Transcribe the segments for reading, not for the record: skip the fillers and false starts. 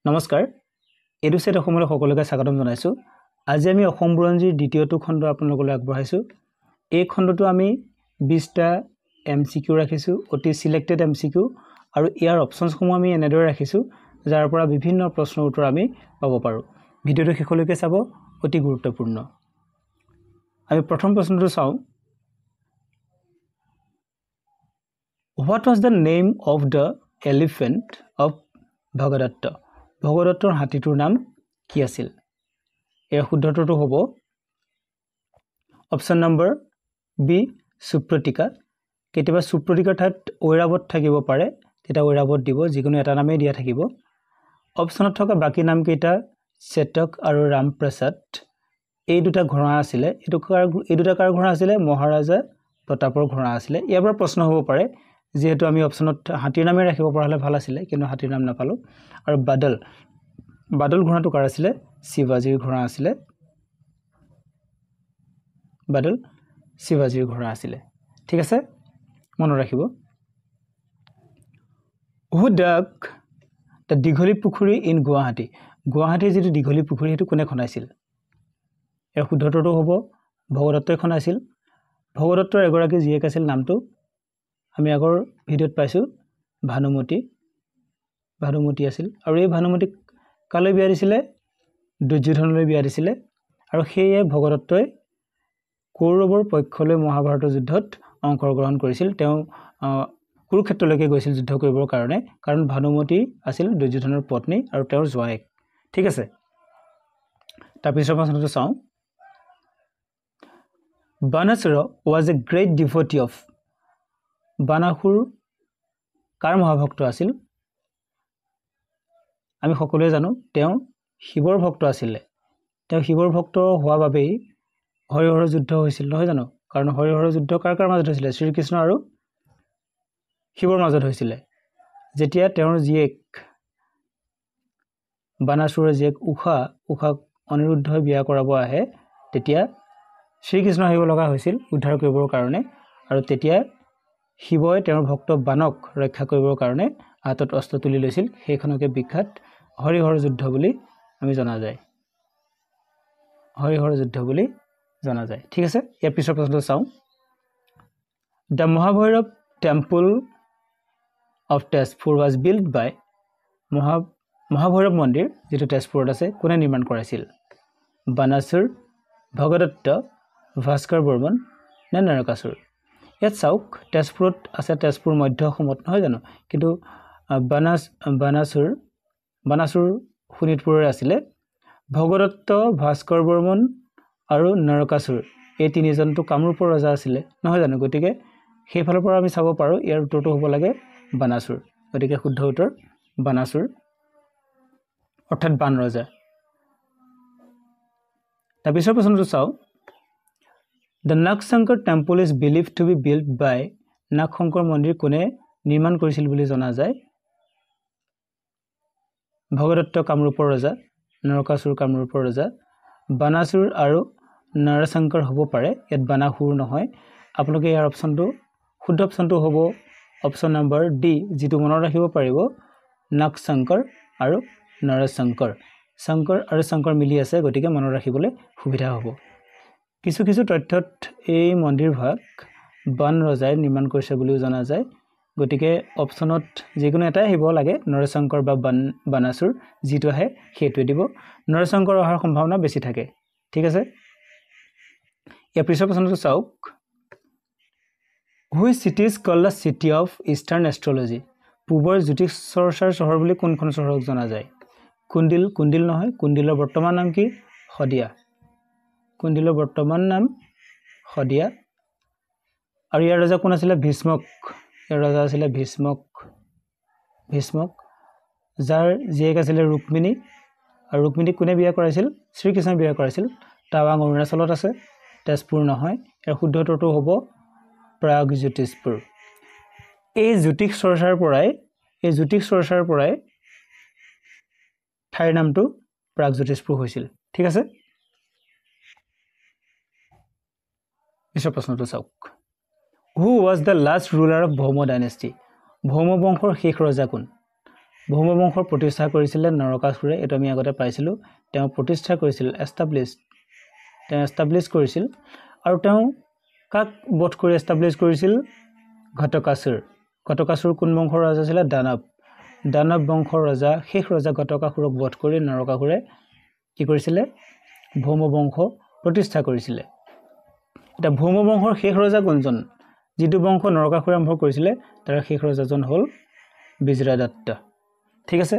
নমস্কাৰ এডুসেট অসমলৈ সকলোকে স্বাগতম জনাইছো আজি আমি অসম বুৰঞ্জীৰ দ্বিতীয়টো খণ্ড আপোনালোকলৈ আগবঢ়াইছো এই খণ্ডটো আমি 20টা এমসিকিউ ৰাখিছো অতি সিলেক্টেড এমসিকিউ আৰু ইয়াৰ অপচনছ সমূহ আমি এনেদৰে ৰাখিছো যাৰ পৰা বিভিন্ন প্ৰশ্নৰ উত্তৰ আমি পাব পাৰো ভিডিওটো শেষলৈকে চাব অতি গুৰুত্বপূৰ্ণ আমি প্ৰথম প্ৰশ্নটো চাও What was the name of the elephant of Bhagadatta ভগদত্তৰ হাতীটোৰ নাম কি আছিল এৰ শুদ্ধটোটো হ'ব অপশন নম্বৰ বি সুপ্ৰতিকা কেতিয়াবা সুপ্ৰতিকাৰ ঠাইত ঐৰাবত থাকিব পাৰে তেটা ঐৰাবত দিব যিকোনো এটা নামে দিয়া থাকিব অপশনত থকা বাকি নাম কেইটা চেতক আৰু ৰামপ্ৰসাদ এই দুটা ঘোঁৰা আছিল এই দুটা কাৰ ঘোঁৰা আছিল মহাৰাজা প্ৰতাপৰ ঘোঁৰা আছিল ইয়াৰ পৰা প্ৰশ্ন হ'ব পাৰে যেহেতু আমি অপশনত হাতীৰ নামে ৰাখিব পৰা হলে ভাল আছিল কিন্তু হাতীৰ নাম নাপালো আৰু বাদল ঘোঁৰাটো কাৰ আছিল শিৱাজীৰ ঘোঁৰা আছিল বাদল শিৱাজীৰ ঘোঁৰা আছিল ঠিক আছে মনত ৰাখিব Who dug the দীঘলী পুখুৰী ইন গুৱাহাটীৰ যেটো দীঘলী পুখুৰী হেতু কোনে খনাইছিল এৰ শুদ্ধটোটো হ'ব ভগদত্তই খনাইছিল ভগদত্তৰ এগৰাকী জীয়েক আছিল নামটো আমি আগৰ ভিডিওত পাইছো ভানুমতি আছিল আৰু এই ভানুমতিক কালৈ বিয়া দিছিল দুৰ্যোধনলৈ বিয়া দিছিল আৰু সেইয়ে ভগদত্তই কৌৰৱৰ পক্ষলৈ মহাভাৰতৰ যুদ্ধত অংশগ্ৰহণ কৰিছিল তেওঁ কুৰুক্ষেত্ৰলৈকে গৈছিল যুদ্ধ কৰিবৰ কাৰণে কাৰণ ভানুমতি আছিল দুৰ্যোধনৰ পত্নী আৰু তেওঁৰ জোৱায়েক ঠিক আছে তাৰপিছৰ প্ৰশ্নটো চাও Banasura was a great devotee of বানাসুৰ কাৰ মহাভক্ত আছিল আমি সকলোৱে জানো তেওঁ শিৱৰ ভক্ত আছিল তেওঁ শিৱৰ ভক্ত হোৱা বাবেই হৰিহৰ যুদ্ধ হৈছিল নহয় জানো কাৰণ হৰিহৰ যুদ্ধ কাৰ মাজত হৈছিল শ্ৰীকৃষ্ণ আৰু শিৱৰ মাজত হৈছিল যেতিয়া তেওঁৰ জীয়েক বানাসুৰৰ জীয়েক উষা অনিৰুদ্ধ বিয়া কৰাব আহে তেতিয়া শ্ৰীকৃষ্ণ আহিব লগা হৈছিল উদ্ধাৰ কৰিবৰ কাৰণে আৰু তেতিয়া শিৱই তেওঁৰ ভক্ত বানক ৰক্ষা কৰিবৰ কাৰণে হাতত অস্ত্ৰ তুলি লৈছিল সেইখনকে বিখ্যাত হৰিহৰ যুদ্ধ বুলি আমি জনা যায় হৰিহৰ যুদ্ধ বুলি জনা যায় ঠিক আছে ইয়াৰ পিছৰ প্ৰশ্নটো চাও The Mahabhairav Temple of Tezpur was built by Mahabhairav মন্দিৰ যেটো তেজপুৰত আছে কোনে নিৰ্মাণ কৰাইছিল বানাসুৰ ভগদত্ত ভাস্কৰ বৰ্মন নে নৰকাসুৰ ইয়াত চাওক তেজপুৰত আছে তেজপুৰ মধ্য অসমত নহয় জানো কিন্তু বানাসুৰ শোণিতপুৰৰ আছিল ভগদত্ত ভাস্কৰ বৰ্মন আৰু নৰকাসুৰ এই তিনিজনটো কামৰূপৰ ৰজা আছিল নহয় জানো গতিকে সেইফালৰ পৰা আমি চাব পাৰো ইয়াৰ উত্তৰটো হ'ব লাগে বানাসুৰ গতিকে শুদ্ধ উত্তৰ বানাসুৰ অৰ্থাৎ বান ৰজা তাৰপিছৰ প্ৰশ্নটো চাও The Nakshankar temple is believed to be built by Nagshankar মন্দিৰ কোনে নিৰ্মাণ কৰিছিল বুলি জনা যায় ভগদত্ত কামৰূপৰ ৰজা নৰকাসুৰ কামৰূপৰ ৰজা বানাসুৰ আৰু নৰশংকৰ হ'ব পাৰে ইয়াত বানাসুৰ নহয় আপোনালোকে ইয়াৰ অপচনটো শুদ্ধ অপচনটো হ'ব অপচন নম্বৰ ডি যেটো মনত ৰাখিব পাৰিব নাগশংকৰ আৰু নৰশংকৰ শংকৰ আৰু শংকৰ মিলি আছে গতিকে মনত ৰাখিবলৈ সুবিধা হ'ব কিছু তথ্যত এই মন্দিৰ ভাগ বান ৰজাই নিৰ্মাণ কৰিছে বুলিও জনা যায় গতিকে অপচনত যিকোনো এটা আহিব লাগে নৰশংকৰ বা বানাসুৰ যেটো আহে হেতু দিব নৰশংকৰ অহাৰ সম্ভাৱনা বেছি থাকে ঠিক আছে ইয়াৰ পিছৰ প্ৰশ্নটো চাওক Which city is called the city of Eastern astrology পূবৰ জ্যোতিষ চৰ্চাৰ চহৰ বুলি কোনখন চহৰক জনা যায় কুণ্ডিল নহয় কুণ্ডিলৰ বৰ্তমান নাম কি হদিয়া কুণ্ডিলৰ বৰ্তমান নাম হদিয়া আৰু ইয়াৰ ৰজা কোন আছিল ভীষ্মক ইয়াৰ ৰজা আছিল ভীষ্মক যাৰ জীয়েক আছিল ৰুক্মিণী আৰু ৰুক্মিণীক কোনে বিয়া কৰাইছিল শ্ৰীকৃষ্ণই বিয়া কৰাইছিল টাৱাং অৰুণাচলত আছে তেজপুৰ নহয় ইয়াৰ শুদ্ধ উত্তৰটো হ'ব প্ৰাগজ্যোতিষপুৰ এই জ্যোতিষ চৰ্চাৰ পৰাই ঠাইৰ নামটো প্ৰাগজ্যোতিষপুৰ হৈছিল ঠিক আছে পিছৰ প্ৰশ্নটো চাওক Who was the last ruler of Bhoma dynasty ভৌম বংশৰ শেষ ৰজা কোন ভৌম বংশৰ প্ৰতিষ্ঠা কৰিছিলে নৰকাসুৰে এটো আমি আগতে পাইছিলো তেওঁ প্ৰতিষ্ঠা কৰিছিল এষ্টাব্লিশ কৰিছিল আৰু তেওঁ কাক বধ কৰি এষ্টাব্লিশ কৰিছিল ঘটকাসুৰ কোন বংশৰ ৰজা আছিল দানৱ বংশৰ ৰজা শেষ ৰজা ঘটকাসুৰক বধ কৰি নৰকাসুৰে কি কৰিছিল ভৌম বংশ প্ৰতিষ্ঠা কৰিছিল এটা ভৌম বংশৰ শেষ ৰজা কোনজন যিটো বংশ নৰকাসুৰে আৰম্ভ কৰিছিল তাৰ শেষ ৰজাজন হ'ল বিজয়দাত্ত ঠিক আছে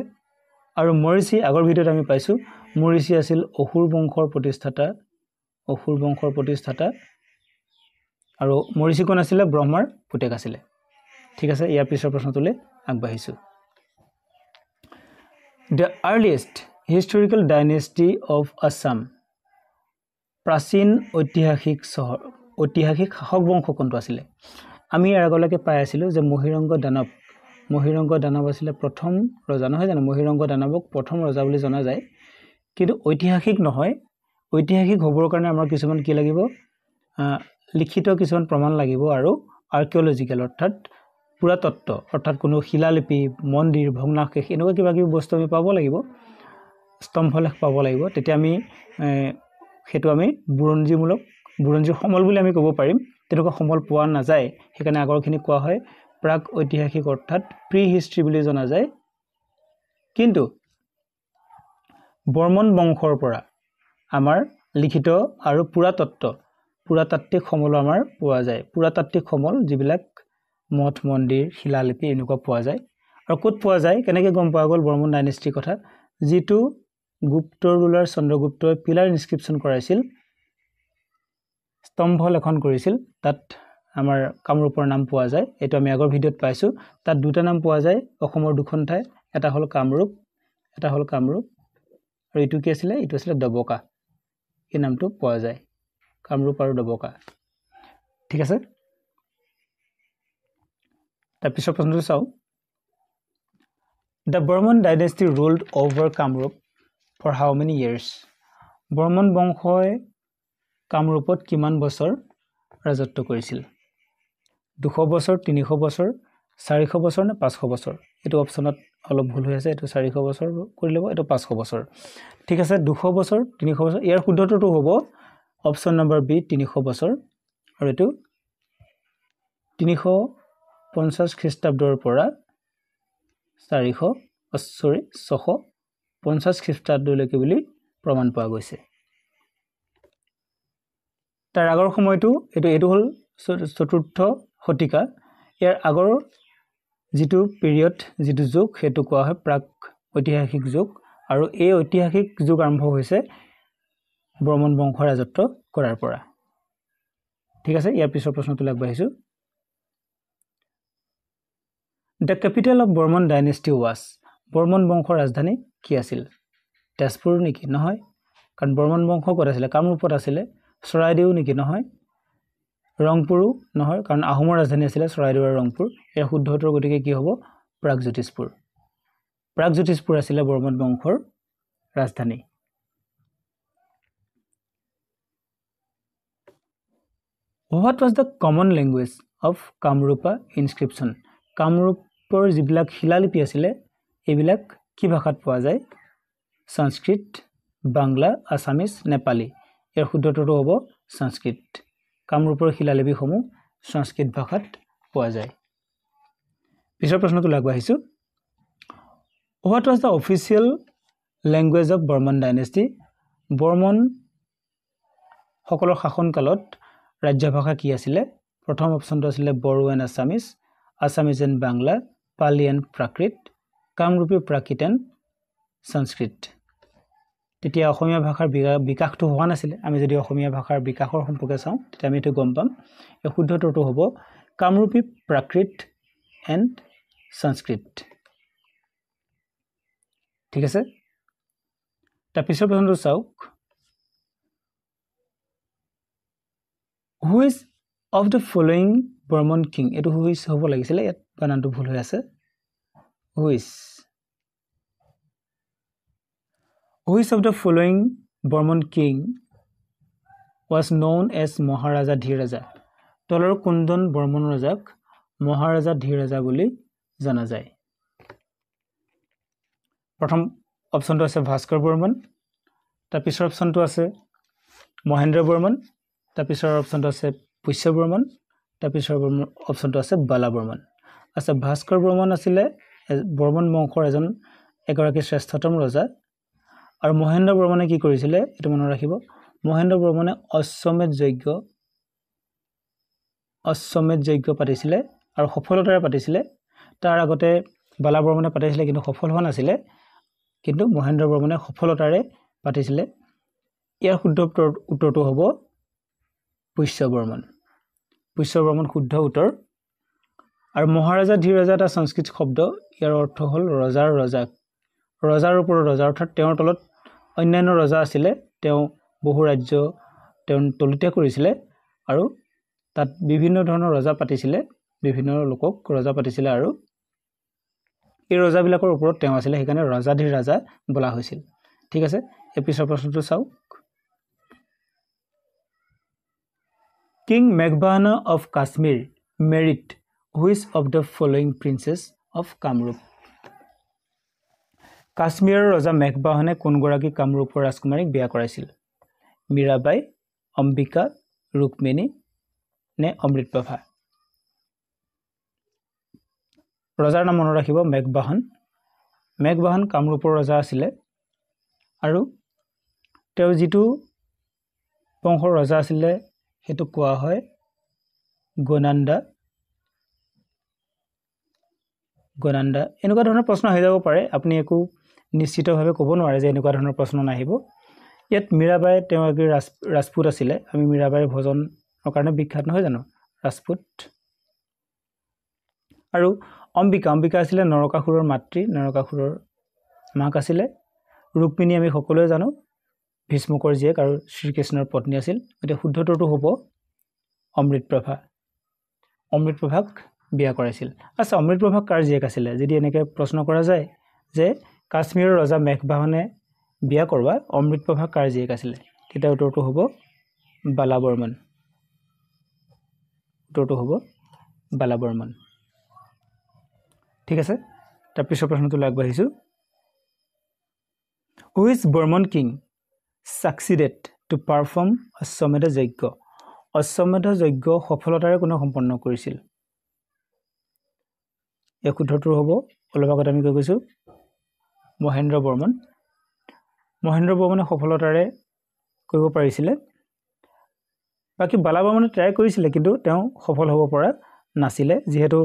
আৰু মৰিচি আগৰ ভিডিঅ'ত আমি পাইছো মৰিচি আছিল অসুৰ বংশৰ প্ৰতিষ্ঠাতা আৰু মৰিচি কোন আছিল ব্ৰহ্মাৰ পুতেক আছিল ঠিক আছে ইয়াৰ পিছৰ প্ৰশ্নটোলৈ আগবাঢ়িছো The earliest historical dynasty of Assam প্ৰাচীন ঐতিহাসিক শাসক বংশ কোনটো আছিল আমি ইয়াৰ আগলৈকে পাই আছিলো যে মহিৰংগ দানৱ আছিল প্ৰথম ৰজা নহয় জানো মহিৰংগ দানৱক প্ৰথম ৰজা বুলি জনা যায় কিন্তু ঐতিহাসিক নহয় ঐতিহাসিক হ'বৰ কাৰণে আমাৰ কিছুমান কি লাগিব লিখিত কিছুমান প্ৰমাণ লাগিব আৰু আৰ্কিঅলজিক্যাল অৰ্থাৎ পুৰাতত্ত্ব অৰ্থাৎ কোনো শিলালিপি মন্দিৰ ভগ্নাৱশেষ এনেকুৱা কিবা কিবি বস্তু আমি পাব লাগিব স্তম্ভলেখ পাব লাগিব তেতিয়া আমি হেতু আমি বুৰঞ্জীৰ সমল বুলি আমি ক'ব পাৰিম তেনেকুৱা সমল পোৱা নাযায় সেইকাৰণে আগৰখিনি কোৱা হয় প্ৰাক ঐতিহাসিক অৰ্থাৎ প্ৰি হিষ্ট্ৰী বুলি জনা যায় কিন্তু বৰ্মন বংশৰ পৰা আমাৰ লিখিত আৰু পুৰাতাত্ত্বিক সমল আমাৰ পোৱা যায় পুৰাতাত্ত্বিক সমল যিবিলাক মঠ মন্দিৰ শিলালিপি এনেকুৱা পোৱা যায় আৰু ক'ত পোৱা যায় কেনেকৈ গম পোৱা গ'ল বৰ্মন ডাইনেষ্টিৰ কথা যিটো গুপ্ত ৰুলাৰ চন্দ্ৰগুপ্তই পিলাৰ ইনস্ক্ৰিপচন কৰাইছিল স্তম্ভ লেখন কৰিছিল তাত আমাৰ কামৰূপৰ নাম পোৱা যায় এটো আমি আগৰ ভিডিঅ'ত পাইছো তাত দুটা নাম পোৱা যায় অসমৰ দুখন ঠাই এটা হ'ল কামৰূপ আৰু ইটো কি আছিল ইটো আছিল দবকা এই নামটো পোৱা যায় কামৰূপ আৰু দবকা ঠিক আছে তাৰ পিছৰ প্ৰশ্নটো চাও The Burman dynasty ruled over Kamrup for how many years? Barman বংশই কামৰূপত কিমান বছৰ ৰাজত্ব কৰিছিল 200 বছৰ 300 বছৰ 400 বছৰ নে 500 বছৰ এটো অপচনত অলপ ভুল হৈ আছে এটো 400 বছৰ কৰি লব এটো 500 বছৰ ঠিক আছে 200 বছৰ 300 বছৰ ইয়াৰ শুদ্ধটো হ'ব অপচন নম্বৰ বি 300 বছৰ আৰু এটো 350 খ্ৰীষ্টাব্দৰ পৰা 650 খ্ৰীষ্টাব্দলৈকে বুলি প্ৰমাণ পোৱা গৈছে তাৰ আগৰ সময়টো এটো হ'ল চতুৰ্থ শতিকা ইয়াৰ আগৰ যিটো পিৰিয়ড যিটো যুগ হেতু কোৱা হয় প্ৰাক ঐতিহাসিক যুগ আৰু এই ঐতিহাসিক যুগ আৰম্ভ হৈছে বৰ্মন বংশ ৰাজত্ব কৰাৰ পৰা ঠিক আছে ইয়াৰ পিছৰ প্ৰশ্নটো আগবাঢ়িছো The capital of Burman dynasty was Barman বংশৰ ৰাজধানী কি আছিল তেজপুৰ নেকি নহয় কাৰণ বৰ্মন বংশ ক'ত আছিল কামৰূপত আছিল চৰাইদেউ নেকি নহয় ৰংপুৰ নহয় কাৰণ আহোমৰ ৰাজধানী আছিল চৰাইদেউ আৰু ৰংপুৰ এৰ শুদ্ধতৰ গতিকে কি হ'ব প্ৰাগজ্যোতিষপুৰ আছিল বৰ্মন বংশৰ ৰাজধানী What was the common language of Kamrupa inscription কামৰূপৰ যিবিলাক শিলালিপি আছিল এইবিলাক কি ভাষাত পোৱা যায় সংস্কৃত বাংলা আসামিজ নেপালী এৰ শুদ্ধটো হ'ব সংস্কৃত কামৰূপৰ শিলালিপিসমূহ সংস্কৃত ভাষাত পোৱা যায় পিছৰ প্ৰশ্নটো আগবাঢ়িছো What was the official language of Burman dynasty Barman সকলৰ শাসন কালত ৰাজ্য ভাষা কি আছিল প্ৰথম অপচনটো আছিল Bodo and Assamese and Bangla Pali and Prakrit Kamrupi Prakrit and সংস্কৃত তেতিয়া অসমীয়া ভাষাৰ বিকাশটো হোৱা নাছিল আমি যদি অসমীয়া ভাষাৰ বিকাশৰ সম্পৰ্কে চাওঁ তেতিয়া আমি এটো গম পাম এই শুদ্ধটো হ'ব কামৰূপী প্ৰাকৃত এণ্ড সংস্কৃত ঠিক আছে তাৰ পিছৰ প্ৰশ্নটো চাওক Who is of the following Burman king এটো who is হ'ব লাগিছিল ইয়াত বানানটো ভুল হৈ আছে Who is of the following Burman king was known as Maharaja Dhiraja তলৰ কোনজন বৰ্মন ৰজাক মহাৰাজা ধীৰাজা বুলি জনা যায় প্ৰথম অপশ্যনটো আছে ভাস্কৰ বৰ্মন, তাৰ পিছৰ অপশ্যনটো আছে মহেন্দ্ৰ বৰ্মন, তাৰ পিছৰ অপশ্যনটো আছে পুষ্য বৰ্মন, তাৰ পিছৰ অপশ্যনটো আছে বালা বৰ্মন। আচ্ছা, ভাস্কৰ বৰ্মন আছিলে বৰ্মন বংশৰ এগৰাকী শ্ৰেষ্ঠতম ৰজা। আৰু মহেন্দ্ৰ বৰ্মনে কি কৰিছিলে এইটো মনত ৰাখিব, মহেন্দ্ৰ বৰ্মনে অশ্বমেধ যজ্ঞ পাতিছিলে আৰু সফলতাৰে পাতিছিলে। তাৰ আগতে বালা বৰ্মনে পাতিছিলে কিন্তু সফল হোৱা নাছিলে, কিন্তু মহেন্দ্ৰ বৰ্মনে সফলতাৰে পাতিছিলে। ইয়াৰ শুদ্ধ উত্তৰটো হ'ব পুষ্য বৰ্মন। পুষ্য বৰ্মন শুদ্ধ উত্তৰ। আৰু মহাৰাজা ধীৰৰাজা এটা সংস্কৃত শব্দ, ইয়াৰ অৰ্থ হ'ল ৰজাৰ ৰজা। ৰজাৰ ওপৰত ৰজা, অৰ্থাৎ তেওঁৰ তলত অন্যান্য ৰজা আছিলে, তেওঁ বহু ৰাজ্য তেওঁ তলিতে কৰিছিলে আৰু তাত বিভিন্ন ধৰণৰ ৰজা পাতিছিলে, বিভিন্ন লোকক ৰজা পাতিছিলে আৰু এই ৰজাবিলাকৰ ওপৰত তেওঁ আছিলে, সেইকাৰণে ৰজাধীৰ ৰাজা বোলা হৈছিল। ঠিক আছে, এই পিছৰ প্ৰশ্নটো চাওক। কিং মেঘবাহানা of Kashmir married which of the following princess of Kamrup? কাশ্মীৰৰ ৰজা মেঘবাহনে কোনগৰাকী কামৰূপৰ ৰাজকুমাৰীক বিয়া কৰাইছিল? মীৰাবাই, অম্বিকা, ৰুক্মিণী নে অমৃতপ্ৰভা? ৰজাৰ নাম মনত ৰাখিব মেঘবাহন। মেঘবাহন কামৰূপৰ ৰজা আছিলে আৰু তেওঁ যিটো বংশৰ ৰজা আছিলে সেইটো কোৱা হয় গনান্দা। এনেকুৱা ধৰণৰ প্ৰশ্ন আহি যাব পাৰে, আপুনি একো নিশ্চিতভাৱে ক'ব নোৱাৰে যে এনেকুৱা ধৰণৰ প্ৰশ্ন নাহিব। ইয়াত মীৰাবাই তেওঁ এগৰাকী ৰাজপুত আছিলে। আমি মীৰাবাইৰ ভজনৰ কাৰণে বিখ্যাত নহয় জানো, ৰাজপুত। আৰু অম্বিকা আছিলে নৰকাসুৰৰ মাতৃ, নৰকাসুৰৰ মাক আছিলে। ৰুক্মিণী আমি সকলোৱে জানো ভীষ্মকৰ জীয়েক আৰু শ্ৰীকৃষ্ণৰ পত্নী আছিল। গতিকে শুদ্ধ উত্তৰটো হ'ব অমৃতপ্ৰভা। অমৃতপ্ৰভাক বিয়া কৰাইছিল। আচ্ছা, অমৃতপ্ৰভা কাৰ জীয়েক আছিলে? যদি এনেকৈ প্ৰশ্ন কৰা যায় যে কাশ্মীৰৰ ৰজা মেঘবাহনে বিয়া কৰোৱা অমৃতপ্ৰভা কাৰ জীয়েক আছিলে, তেতিয়া উত্তৰটো হ'ব বালা বৰ্মন। উত্তৰটো হ'ব বালা বৰ্মন। ঠিক আছে, তাৰপিছৰ প্ৰশ্নটোলৈ আগবাঢ়িছোঁ। Which Barman king succeeded to perform Ashvamedha yajna? অশ্বমেধ যজ্ঞ সফলতাৰে কোনে সম্পন্ন কৰিছিল? এই শুদ্ধটো হ'ব, অলপ আগতে আমি কৈ গৈছোঁ, মহেন্দ্ৰ বৰ্মন। মহেন্দ্ৰ বৰ্মনে সফলতাৰে কৰিব পাৰিছিলে। বাকী বালা বৰ্মনে ট্ৰাই কৰিছিলে কিন্তু তেওঁ সফল হ'ব পৰা নাছিলে, যিহেতু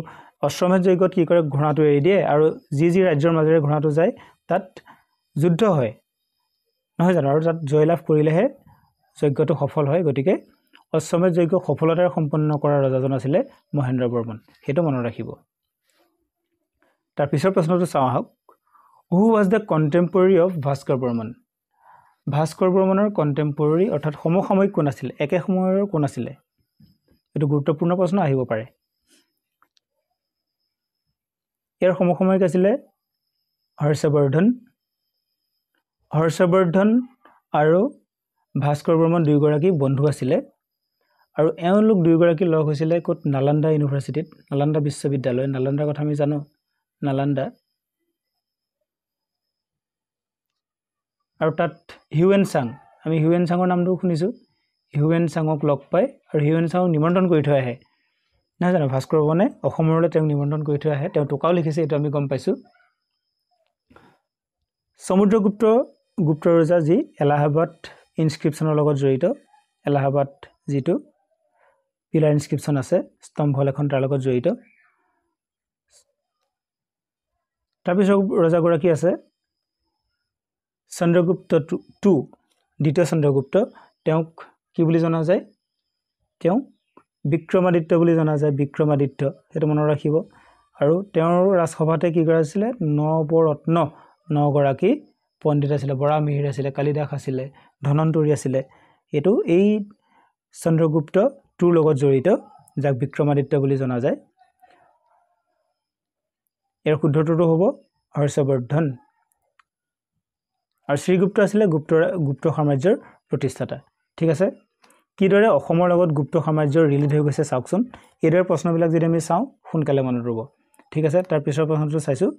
অশ্বমেধ যজ্ঞত কি কৰে, ঘোঁৰাটো এৰি দিয়ে আৰু যি ৰাজ্যৰ মাজেৰে ঘোঁৰাটো যায় তাত যুদ্ধ হয় নহয় জানো, আৰু তাত জয়লাভ কৰিলেহে যজ্ঞটো সফল হয়। গতিকে অশ্বমেধ যজ্ঞ সফলতাৰে সম্পন্ন কৰা ৰজাজন আছিলে মহেন্দ্ৰ বৰ্মন, সেইটো মনত ৰাখিব। তাৰ পিছৰ প্ৰশ্নটো চাওঁ আহক। Who was the contemporary of Bhaskar Barman? Bhaskar বৰ্মনৰ কণ্টেম্পৰেৰী অৰ্থাৎ সমসাময়িক কোন আছিলে, একে সময়ৰ কোন আছিলে? এইটো গুৰুত্বপূৰ্ণ প্ৰশ্ন, আহিব পাৰে। ইয়াৰ সমসাময়িক আছিলে হৰ্ষবৰ্ধন। হৰ্ষবৰ্ধন আৰু ভাস্কৰ বৰ্মন দুয়োগৰাকী বন্ধু আছিলে আৰু এওঁলোক দুয়োগৰাকী লগ হৈছিলে ক'ত? নালন্দা ইউনিভাৰ্চিটিত, নালন্দা বিশ্ববিদ্যালয়। নালন্দাৰ কথা আমি জানো, নালন্দা। আৰু তাত হিউৱেন চাং, আমি হিউৱেন চাঙৰ নামটো শুনিছোঁ। হিউৱেন চাঙক লগ পায় আৰু হিউৱেন চাঙক নিমন্ত্ৰণ কৰি থৈ আহে নহয় জানো, ভাস্কৰ বৰ্মনে অসমলৈ তেওঁক নিমন্ত্ৰণ কৰি থৈ আহে। তেওঁ টোকাও লিখিছে, এইটো আমি গম পাইছোঁ। সমুদ্ৰগুপ্ত ৰজা যি এলাহাবাদ ইনস্ক্ৰিপশ্যনৰ লগত জড়িত, এলাহাবাদ যিটো পিলাৰ ইনস্ক্ৰিপশ্যন আছে, স্তম্ভ লেখন তাৰ লগত জড়িত। তাৰপিছত ৰজাগৰাকী আছে চন্দ্ৰগুপ্ত টু, দ্বিতীয় চন্দ্ৰগুপ্ত। তেওঁক কি বুলি জনা যায়? তেওঁ বিক্ৰমাদিত্য বুলি জনা যায়, বিক্ৰমাদিত্য, সেইটো মনত ৰাখিব। আৰু তেওঁৰ ৰাজসভাতে কি কৰা আছিলে? নৱৰত্ন, 9গৰাকী পণ্ডিত আছিলে, বৰামিহিৰ আছিলে, কালিদাস আছিলে, ধনন্তৰী আছিলে। এইটো এই চন্দ্ৰগুপ্ত টুৰ লগত জড়িত, যাক বিক্ৰমাদিত্য বুলি জনা যায়। ইয়াৰ শুদ্ধটোতো হ'ব হৰ্ষবৰ্ধন। আৰু শ্ৰীগুপ্ত আছিলে গুপ্ত সাম্ৰাজ্যৰ প্ৰতিষ্ঠাতা। ঠিক আছে, কিদৰে অসমৰ লগত গুপ্ত সাম্ৰাজ্যৰ ৰিলেট হৈ গৈছে চাওকচোন। এইদৰে প্ৰশ্নবিলাক যদি আমি চাওঁ সোনকালে মনত ৰ'ব। ঠিক আছে, তাৰ পিছৰ প্ৰশ্নটো চাইছোঁ।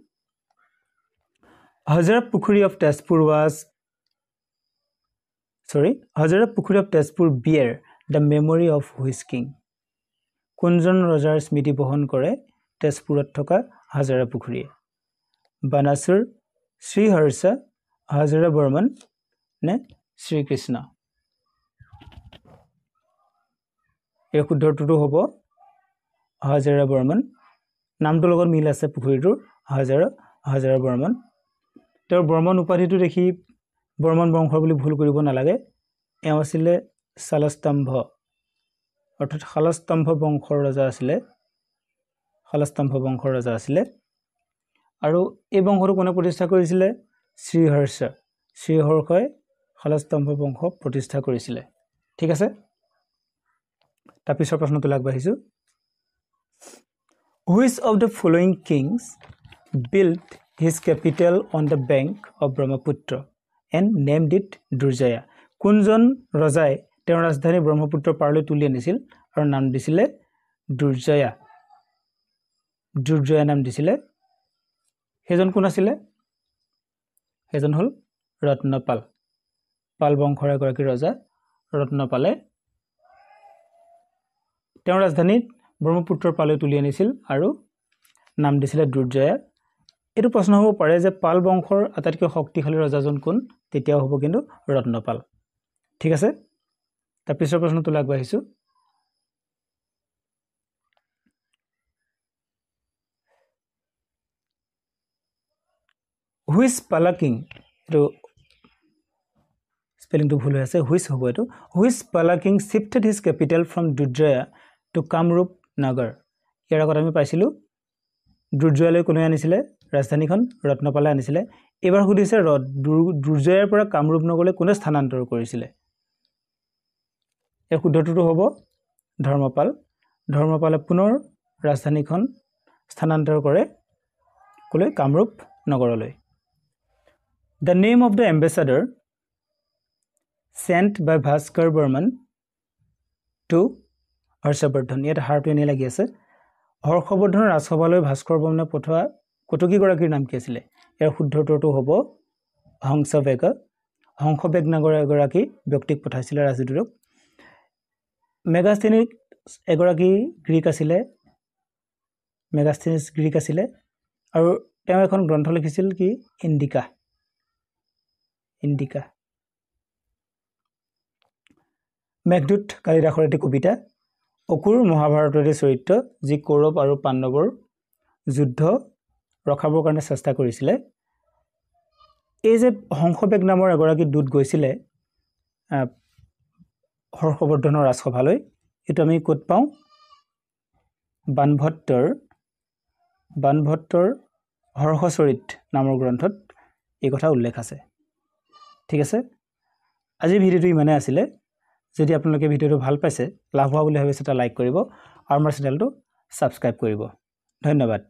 Hazara Pukhuri of Tezpur bear the memory of which king? কোনজন ৰজাৰ স্মৃতি বহন কৰে তেজপুৰত থকা হাজাৰা পুখুৰীয়ে? বানাসুৰ, শ্ৰীহৰ্ষ, হাজাৰা বৰ্মন নে শ্ৰীকৃষ্ণ? এই শুদ্ধটো হ'ব হাজাৰা বৰ্মন। নামটোৰ লগত মিল আছে পুখুৰীটোৰ, হাজাৰা বৰ্মন। তেওঁৰ বৰ্মন উপাধিটো দেখি বৰ্মন বংশৰ বুলি ভুল কৰিব নালাগে। এওঁ আছিলে শালস্তম্ভ, অৰ্থাৎ শালস্তম্ভ বংশৰ ৰজা আছিলে। আৰু এই বংশটো কোনে প্ৰতিষ্ঠা কৰিছিলে? শ্ৰীহৰ্ষই শালস্তম্ভ বংশ প্ৰতিষ্ঠা কৰিছিলে। ঠিক আছে, তাৰপিছৰ প্ৰশ্নটো আগবাঢ়িছোঁ। Which of the following kings built his capital on the bank of Brahmaputra and named it Durjaya? কোনজন ৰজাই তেওঁৰ ৰাজধানী ব্ৰহ্মপুত্ৰ পাৰলৈ তুলি আনিছিল আৰু নাম দিছিলে দুৰ্জয়া? নাম দিছিলে। সেইজন কোন আছিলে? সেইজন হ'ল ৰত্নপাল। পাল বংশৰ এগৰাকী ৰজা ৰত্নপালে তেওঁৰ ৰাজধানী ব্ৰহ্মপুত্ৰৰ পাৰলৈ তুলি আনিছিল আৰু নাম দিছিলে দুৰ্জয়া। এইটো প্ৰশ্ন হ'ব পাৰে যে পাল বংশৰ আটাইতকৈ শক্তিশালী ৰজাজন কোন? তেতিয়াও হ'ব কিন্তু ৰত্নপাল। ঠিক আছে, তাৰপিছৰ প্ৰশ্নটো আগবাঢ়িছোঁ। হুইচ পালা কিং, এইটো স্পেলিংটো ভুল হৈ আছে, হুইচ হ'ব এইটো। Which Pala king shifted his capital from Durjaya to Kamarupa Nagara? ইয়াৰ আগত আমি পাইছিলোঁ দুৰ্জয়ালৈ কোনে আনিছিলে ৰাজধানীখন? ৰত্নপালে আনিছিলে। এইবাৰ সুধিছে দুৰ্জয়াৰ পৰা কামৰূপ নগৰলৈ কোনে স্থানান্তৰ কৰিছিলে? এই শুদ্ধটো হ'ব ধৰ্মপাল। ধৰ্মপালে পুনৰ ৰাজধানীখন স্থানান্তৰ কৰে কলৈ? কামৰূপ নগৰলৈ। The name of the ambassador sent by Bhaskar Burman to Harshvardhan, ইয়াত হাৰটো এনে লাগি আছে। হৰ্ষবৰ্ধনৰ ৰাজসভালৈ ভাস্কৰ বৰ্মনে পঠোৱা কটকীগৰাকীৰ নাম কি আছিলে? ইয়াৰ শুদ্ধটো হ'ব হংসবেগ। হংসবেগ নামৰ এগৰাকী ব্যক্তিক পঠাইছিলে ৰাজদূতক। মেগাস্থেনিছ এগৰাকী গ্ৰীক আছিলে আৰু তেওঁ এখন গ্ৰন্থ লিখিছিল কি? ইণ্ডিকা। মেঘদূত কালিদাসৰ এটি কবিতা। অকুৰ মহাভাৰতৰ এটি চৰিত্ৰ যি কৌৰৱ আৰু পাণ্ডৱৰ যুদ্ধ ৰখাবৰ কাৰণে চেষ্টা কৰিছিলে। এই যে হংসবেগ নামৰ এগৰাকী দূত গৈছিলে হৰ্ষবৰ্ধনৰ ৰাজসভালৈ, এইটো আমি ক'ত পাওঁ? বানভট্টৰ হৰ্ষচৰিত নামৰ গ্ৰন্থত এই কথা উল্লেখ আছে। ঠিক আছে, আজিৰ ভিডিঅ'টো ইমানে আছিলে। যদি আপোনালোকে ভিডিঅ'টো ভাল পাইছে, লাভ হোৱা বুলি ভাবিছে, এটা লাইক কৰিব আৰু আমাৰ চেনেলটো ছাবস্ক্ৰাইব কৰিব। ধন্যবাদ।